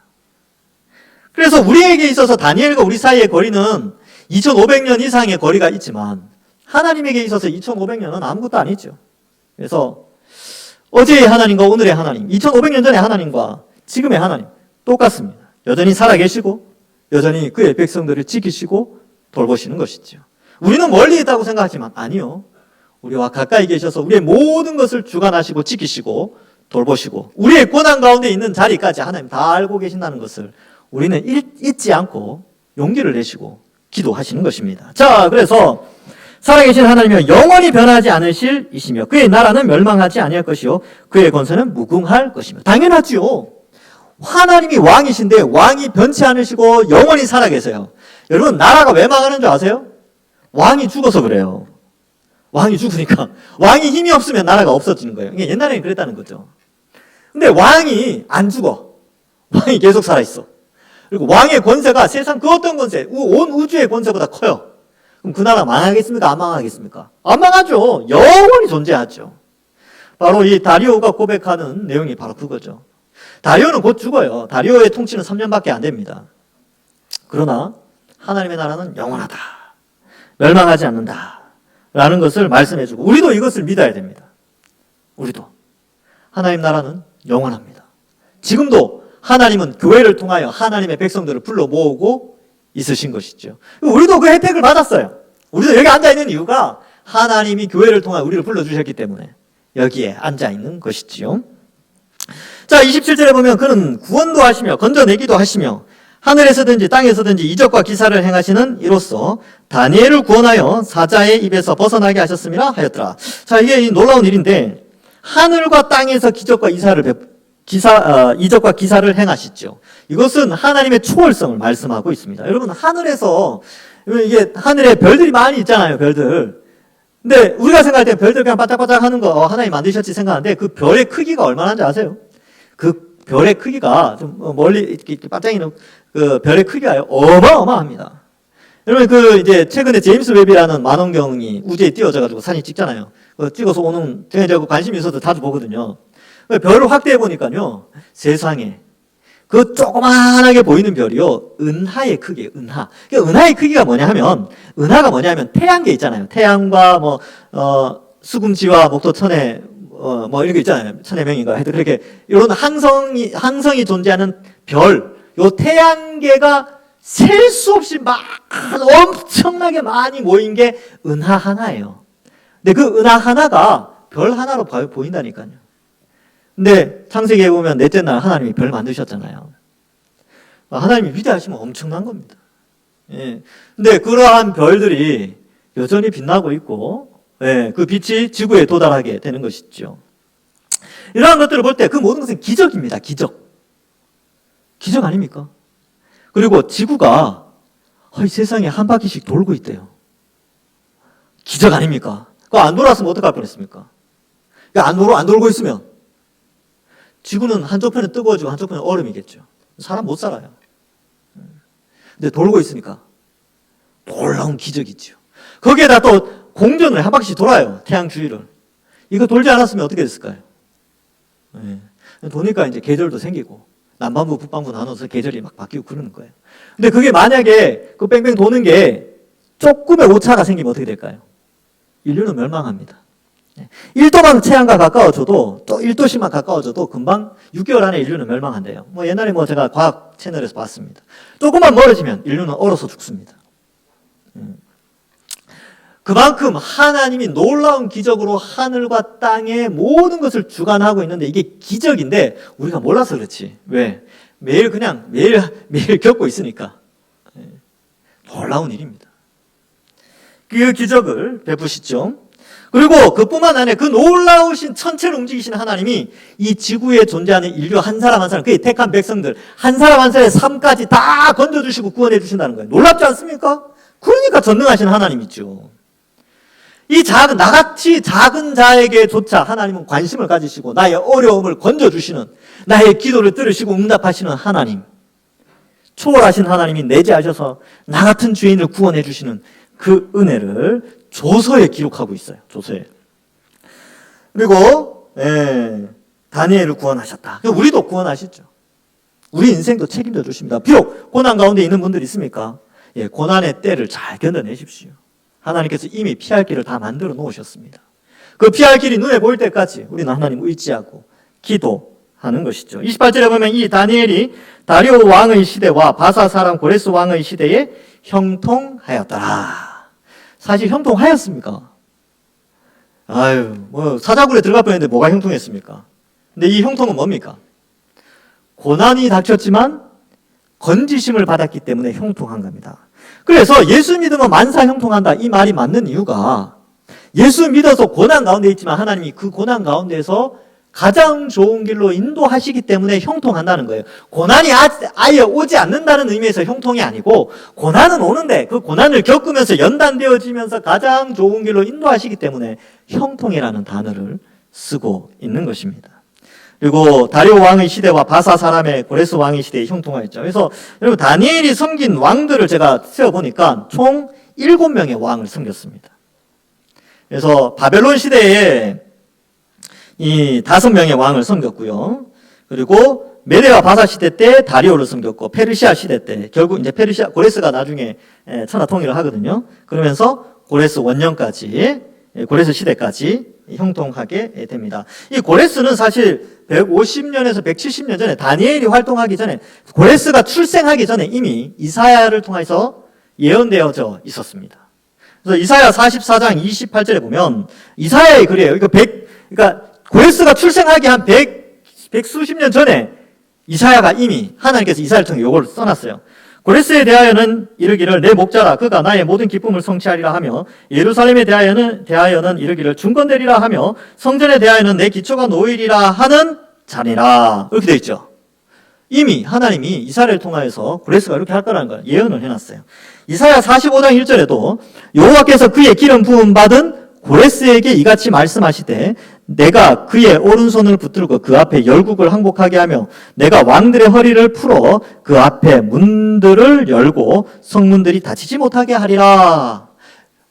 Speaker 1: 그래서 우리에게 있어서 다니엘과 우리 사이의 거리는 2500년 이상의 거리가 있지만 하나님에게 있어서 2500년은 아무것도 아니죠. 그래서 어제의 하나님과 오늘의 하나님, 2500년 전의 하나님과 지금의 하나님 똑같습니다. 여전히 살아계시고 여전히 그의 백성들을 지키시고 돌보시는 것이죠. 우리는 멀리 있다고 생각하지만 아니요. 우리와 가까이 계셔서 우리의 모든 것을 주관하시고 지키시고 돌보시고 우리의 고난 가운데 있는 자리까지 하나님 다 알고 계신다는 것을 우리는 잊지 않고 용기를 내시고 기도하시는 것입니다. 자, 그래서 살아계신 하나님이여 영원히 변하지 않으실 이시며 그의 나라는 멸망하지 아니할 것이요 그의 권세는 무궁할 것이며. 당연하지요. 하나님이 왕이신데 왕이 변치 않으시고 영원히 살아계세요. 여러분 나라가 왜 망하는 줄 아세요? 왕이 죽어서 그래요. 왕이 죽으니까 왕이 힘이 없으면 나라가 없어지는 거예요. 이게 옛날에는 그랬다는 거죠. 근데 왕이 안 죽어. 왕이 계속 살아있어. 그리고 왕의 권세가 세상 그 어떤 권세, 온 우주의 권세보다 커요. 그럼 그 나라 망하겠습니까? 안 망하겠습니까? 안 망하죠. 영원히 존재하죠. 바로 이 다리오가 고백하는 내용이 바로 그거죠. 다리오는 곧 죽어요. 다리오의 통치는 3년밖에 안 됩니다. 그러나 하나님의 나라는 영원하다. 멸망하지 않는다. 라는 것을 말씀해주고 우리도 이것을 믿어야 됩니다. 우리도. 하나님 나라는 영원합니다. 지금도 하나님은 교회를 통하여 하나님의 백성들을 불러 모으고 있으신 것이죠. 우리도 그 혜택을 받았어요. 우리도 여기 앉아있는 이유가 하나님이 교회를 통하여 우리를 불러주셨기 때문에 여기에 앉아있는 것이지요. 자, 27절에 보면 그는 구원도 하시며 건져내기도 하시며 하늘에서든지 땅에서든지 이적과 기사를 행하시는 이로써 다니엘을 구원하여 사자의 입에서 벗어나게 하셨음이라 하였더라. 자, 이게 놀라운 일인데 하늘과 땅에서 이적과 기사를 행하시죠. 이것은 하나님의 초월성을 말씀하고 있습니다. 여러분 하늘에서 이게 하늘에 별들이 많이 있잖아요. 별들. 근데 우리가 생각할 때 별들 그냥 반짝반짝 하는 거 하나님 만드셨지 생각하는데 그 별의 크기가 얼마나인지 아세요? 그 별의 크기가 좀 멀리 이렇게 반짝이는 그 별의 크기가 어마어마합니다. 여러분 이제 최근에 제임스 웹이라는 망원경이 우주에 띄워져가지고 사진 찍잖아요. 찍어서 오는 제가 관심이 있어서 자주 보거든요. 별을 확대해 보니까요, 세상에 그 조그만하게 보이는 별이요, 은하의 크기예요. 은하. 은하의 크기가 뭐냐하면 은하가 뭐냐면 태양계 있잖아요. 태양과 수금지와 목도 천해 뭐 이런 게 있잖아요. 천해 명인가 해도 그렇게 이런 항성이 존재하는 별, 요 태양계가 셀 수 없이 엄청나게 많이 모인 게 은하 하나예요. 근데 그 은하 하나가 별 하나로 보인다니까요. 근데 창세기에 보면 넷째 날 하나님이 별 만드셨잖아요. 하나님이 위대하시면 엄청난 겁니다. 예. 근데 그러한 별들이 여전히 빛나고 있고, 예, 그 빛이 지구에 도달하게 되는 것이죠. 이러한 것들을 볼 때 그 모든 것은 기적입니다. 기적. 기적 아닙니까? 그리고 지구가 이 세상에 한 바퀴씩 돌고 있대요. 기적 아닙니까? 그거 안 돌았으면 어떡할 뻔했습니까? 안 돌고 있으면 지구는 한쪽 편은 뜨거워지고 한쪽 편은 얼음이겠죠. 사람 못 살아요. 근데 돌고 있으니까 놀라운 기적이죠. 거기에다 또 공전을 한 바퀴씩 돌아요. 태양 주위를. 이거 돌지 않았으면 어떻게 됐을까요? 네. 도니까 이제 계절도 생기고 남반부 북반부 나눠서 계절이 막 바뀌고 그러는 거예요. 근데 그게 만약에 그 뺑뺑 도는 게 조금의 오차가 생기면 어떻게 될까요? 인류는 멸망합니다. 1도만 태양과 가까워져도 또 1도씩만 가까워져도 금방 6개월 안에 인류는 멸망한대요. 뭐 옛날에 뭐 제가 과학 채널에서 봤습니다. 조금만 멀어지면 인류는 얼어서 죽습니다. 그만큼 하나님이 놀라운 기적으로 하늘과 땅의 모든 것을 주관하고 있는데 이게 기적인데 우리가 몰라서 그렇지. 왜? 매일 겪고 있으니까. 놀라운 일입니다. 그 기적을 베푸시죠. 그리고 그뿐만 아니라 그 놀라우신 천체를 움직이시는 하나님이 이 지구에 존재하는 인류 한 사람 한 사람, 그의 택한 백성들 한 사람 한 사람의 삶까지 다 건져주시고 구원해 주신다는 거예요. 놀랍지 않습니까? 그러니까 전능하신 하나님이죠. 이 나같이 작은 자에게조차 하나님은 관심을 가지시고 나의 어려움을 건져주시는, 나의 기도를 들으시고 응답하시는 하나님, 초월하신 하나님이 내재하셔서 나 같은 죄인을 구원해 주시는 그 은혜를 조서에 기록하고 있어요. 조서에. 그리고 다니엘을 구원하셨다. 우리도 구원하시죠. 우리 인생도 책임져 주십니다. 비록 고난 가운데 있는 분들 있습니까? 고난의 때를 잘 견뎌내십시오. 하나님께서 이미 피할 길을 다 만들어 놓으셨습니다. 그 피할 길이 눈에 보일 때까지 우리는 하나님을 의지하고 기도하는 것이죠. 28절에 보면 이 다니엘이 다리오 왕의 시대와 바사 사람 고레스 왕의 시대에 형통하였더라. 사실 형통하였습니까? 사자굴에 들어갈 뻔했는데 뭐가 형통했습니까? 근데 이 형통은 뭡니까? 고난이 닥쳤지만 건지심을 받았기 때문에 형통한 겁니다. 그래서 예수 믿으면 만사 형통한다, 이 말이 맞는 이유가 예수 믿어서 고난 가운데 있지만 하나님이 그 고난 가운데서 가장 좋은 길로 인도하시기 때문에 형통한다는 거예요. 고난이 아예 오지 않는다는 의미에서 형통이 아니고 고난은 오는데 그 고난을 겪으면서 연단되어지면서 가장 좋은 길로 인도하시기 때문에 형통이라는 단어를 쓰고 있는 것입니다. 그리고 다리오 왕의 시대와 바사 사람의 고레스 왕의 시대에 형통하였죠. 그래서 여러분 다니엘이 섬긴 왕들을 제가 세어보니까 총 7명의 왕을 섬겼습니다. 그래서 바벨론 시대에 이 5명의 왕을 섬겼고요. 그리고 메데와 바사 시대 때 다리오를 섬겼고, 페르시아 시대 때 결국 이제 고레스가 나중에 천하 통일을 하거든요. 그러면서 고레스 원년까지, 고레스 시대까지 형통하게 됩니다. 이 고레스는 사실 150년에서 170년 전에 다니엘이 활동하기 전에, 고레스가 출생하기 전에 이미 이사야를 통해서 예언되어져 있었습니다. 그래서 이사야 44장 28절에 보면 이사야의 글이에요. 그러니까 고레스가 출생하기 한 백수십 년 전에 이사야가 이미 하나님께서 이사야를 통해 요걸 써놨어요. 고레스에 대하여는 이르기를 내 목자라 그가 나의 모든 기쁨을 성취하리라 하며, 예루살렘에 대하여는 이르기를 중건되리라 하며, 성전에 대하여는 내 기초가 놓이리라 하는 자니라. 이렇게 되어 있죠. 이미 하나님이 이사야를 통하여서 고레스가 이렇게 할 거라는 걸 예언을 해놨어요. 이사야 45장 1절에도 여호와께서 그의 기름 부음 받은 고레스에게 이같이 말씀하시되 내가 그의 오른손을 붙들고 그 앞에 열국을 항복하게 하며 내가 왕들의 허리를 풀어 그 앞에 문들을 열고 성문들이 닫히지 못하게 하리라.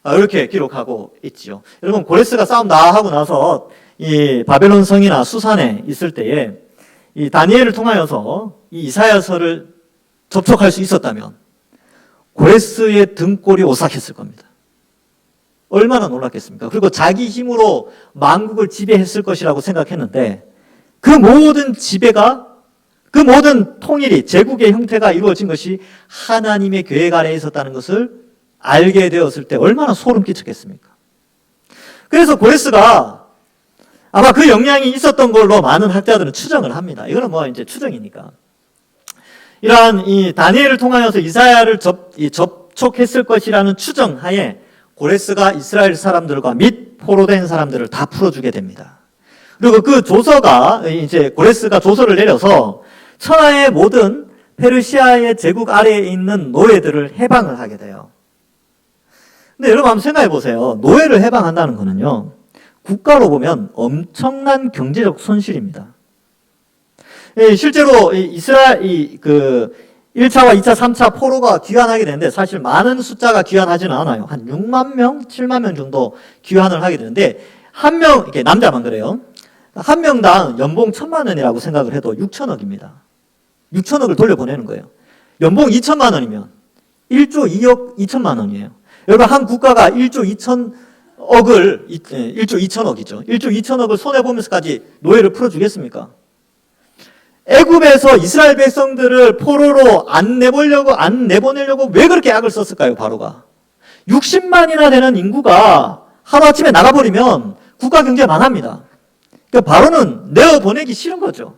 Speaker 1: 이렇게 기록하고 있지요. 여러분 고레스가 싸움 다 하고 나서 이 바벨론 성이나 수산에 있을 때에 이 다니엘을 통하여서 이 이사야서를 접촉할 수 있었다면 고레스의 등골이 오싹했을 겁니다. 얼마나 놀랐겠습니까? 그리고 자기 힘으로 만국을 지배했을 것이라고 생각했는데 그 모든 지배가, 그 모든 통일이, 제국의 형태가 이루어진 것이 하나님의 계획 아래에 있었다는 것을 알게 되었을 때 얼마나 소름 끼쳤겠습니까? 그래서 고레스가 아마 그 영향이 있었던 걸로 많은 학자들은 추정을 합니다. 이거는 뭐 이제 추정이니까. 이러한 이 다니엘을 통하여서 이사야를 접촉했을 것이라는 추정하에 고레스가 이스라엘 사람들과 및 포로된 사람들을 다 풀어주게 됩니다. 그리고 그 조서가, 이제 고레스가 조서를 내려서 천하의 모든 페르시아의 제국 아래에 있는 노예들을 해방을 하게 돼요. 근데 여러분 한번 생각해 보세요. 노예를 해방한다는 거는요, 국가로 보면 엄청난 경제적 손실입니다. 실제로 이스라엘, 1차와 2차, 3차 포로가 귀환하게 되는데 사실 많은 숫자가 귀환하지는 않아요. 한 6만 명, 7만 명 정도 귀환을 하게 되는데 한 명, 이렇게 남자만 그래요. 한 명당 연봉 1,000만 원이라고 생각을 해도 6천억입니다. 6천억을 돌려보내는 거예요. 연봉 2천만 원이면 1조 2억 2천만 원이에요. 여러분 한 국가가 1조 2천 억을 1조 2천억이죠. 1조 2천억을 손해보면서까지 노예를 풀어주겠습니까? 애굽에서 이스라엘 백성들을 포로로 안 내보내려고 왜 그렇게 약을 썼을까요? 바로가 60만이나 되는 인구가 하루아침에 나가버리면 국가 경제가 망합니다. 그러니까 바로는 내어보내기 싫은 거죠.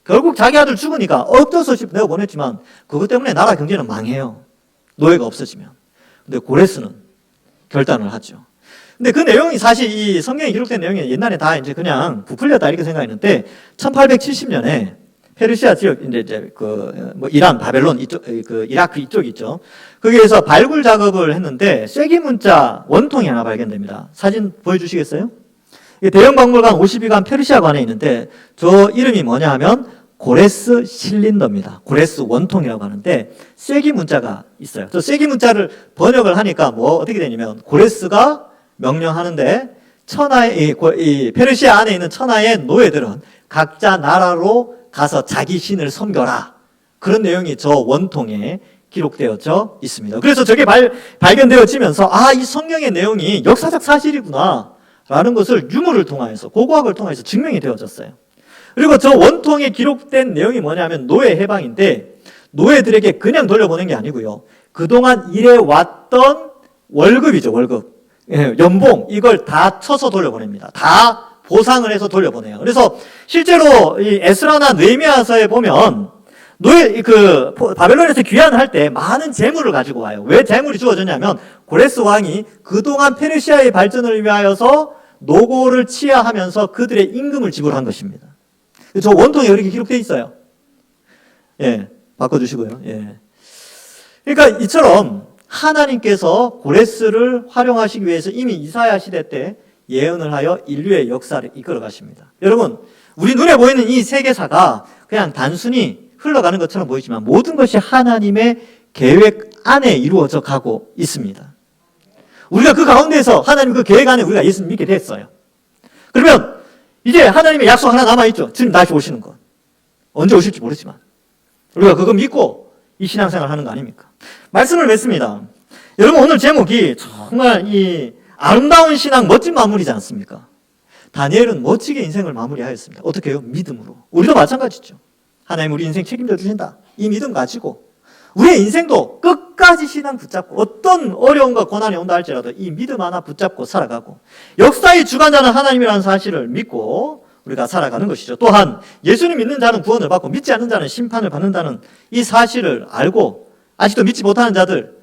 Speaker 1: 결국 자기 아들 죽으니까 어쩔 수 없이 내어보냈지만 그것 때문에 나라 경제는 망해요. 노예가 없어지면. 근데 고레스는 결단을 하죠. 근데 그 내용이 사실 이 성경에 기록된 내용이 옛날에 다 이제 그냥 부풀렸다 이렇게 생각했는데 1870년에 페르시아 지역 이제 뭐 이란, 바벨론 이쪽 그 이라크 이쪽 있죠. 거기에서 발굴 작업을 했는데 쐐기 문자 원통이 하나 발견됩니다. 사진 보여주시겠어요? 대형 박물관 52관 페르시아관에 있는데 저 이름이 뭐냐 하면 고레스 실린더입니다. 고레스 원통이라고 하는데 쐐기 문자가 있어요. 저 쐐기 문자를 번역을 하니까 뭐 어떻게 되냐면 고레스가 명령하는데 이 페르시아 안에 있는 천하의 노예들은 각자 나라로 가서 자기 신을 섬겨라. 그런 내용이 저 원통에 기록되어져 있습니다. 그래서 저게 발견되어지면서 이 성경의 내용이 역사적 사실이구나 라는 것을 유물을 통해서 고고학을 통해서 증명이 되어졌어요. 그리고 저 원통에 기록된 내용이 뭐냐면 노예 해방인데 노예들에게 그냥 돌려보낸 게 아니고요. 그동안 일해왔던 월급이죠. 월급. 연봉 이걸 다 쳐서 돌려보냅니다. 다 보상을 해서 돌려보내요. 그래서 실제로 이 에스라나 느헤미야서에 보면 바벨론에서 귀환을 할 때 많은 재물을 가지고 와요. 왜 재물이 주어졌냐면 고레스 왕이 그동안 페르시아의 발전을 위하여서 노고를 치하하면서 그들의 임금을 지불한 것입니다. 저 원통에 이렇게 기록되어 있어요. 예, 바꿔주시고요. 예. 그러니까 이처럼 하나님께서 고레스를 활용하시기 위해서 이미 이사야 시대 때 예언을 하여 인류의 역사를 이끌어 가십니다. 여러분, 우리 눈에 보이는 이 세계사가 그냥 단순히 흘러가는 것처럼 보이지만 모든 것이 하나님의 계획 안에 이루어져 가고 있습니다. 우리가 그 가운데서 하나님 그 계획 안에 우리가 예수님 믿게 됐어요. 그러면 이제 하나님의 약속 하나 남아있죠. 주님 다시 오시는 것. 언제 오실지 모르지만 우리가 그거 믿고 이 신앙생활 하는 거 아닙니까? 말씀을 맺습니다. 여러분, 오늘 제목이 정말 이 아름다운 신앙, 멋진 마무리지 않습니까? 다니엘은 멋지게 인생을 마무리하였습니다. 어떻게 해요? 믿음으로. 우리도 마찬가지죠. 하나님 우리 인생 책임져 주신다. 이 믿음 가지고 우리의 인생도 끝까지 신앙 붙잡고 어떤 어려움과 고난이 온다 할지라도 이 믿음 하나 붙잡고 살아가고 역사의 주관자는 하나님이라는 사실을 믿고 우리가 살아가는 것이죠. 또한 예수님 믿는 자는 구원을 받고 믿지 않는 자는 심판을 받는다는 이 사실을 알고 아직도 믿지 못하는 자들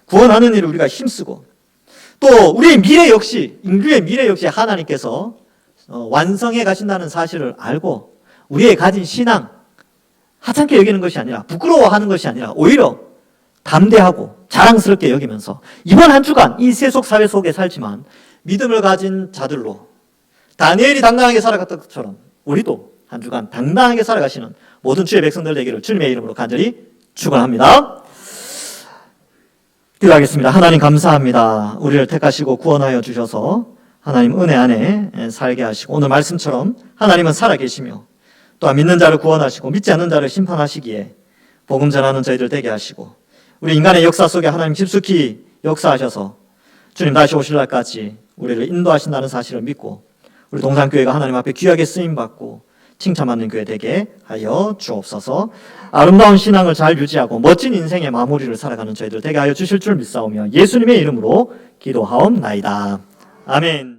Speaker 1: 구원하는 일을 우리가 힘쓰고 또 우리의 미래 역시 인류의 미래 역시 하나님께서 완성해 가신다는 사실을 알고 우리의 가진 신앙 하찮게 여기는 것이 아니라 부끄러워하는 것이 아니라 오히려 담대하고 자랑스럽게 여기면서 이번 한 주간 이 세속 사회 속에 살지만 믿음을 가진 자들로 다니엘이 당당하게 살아갔던 것처럼 우리도 한 주간 당당하게 살아가시는 모든 주의 백성들 되기를 주님의 이름으로 간절히 축원합니다. 기도하겠습니다. 하나님 감사합니다. 우리를 택하시고 구원하여 주셔서 하나님 은혜 안에 살게 하시고 오늘 말씀처럼 하나님은 살아계시며 또한 믿는 자를 구원하시고 믿지 않는 자를 심판하시기에 복음 전하는 저희들 되게 하시고 우리 인간의 역사 속에 하나님 깊숙이 역사하셔서 주님 다시 오실 날까지 우리를 인도하신다는 사실을 믿고 우리 동산교회가 하나님 앞에 귀하게 쓰임받고 칭찬받는 교회 되게 하여 주옵소서. 아름다운 신앙을 잘 유지하고 멋진 인생의 마무리를 살아가는 저희들 되게 하여 주실 줄 믿사오며 예수님의 이름으로 기도하옵나이다. 아멘.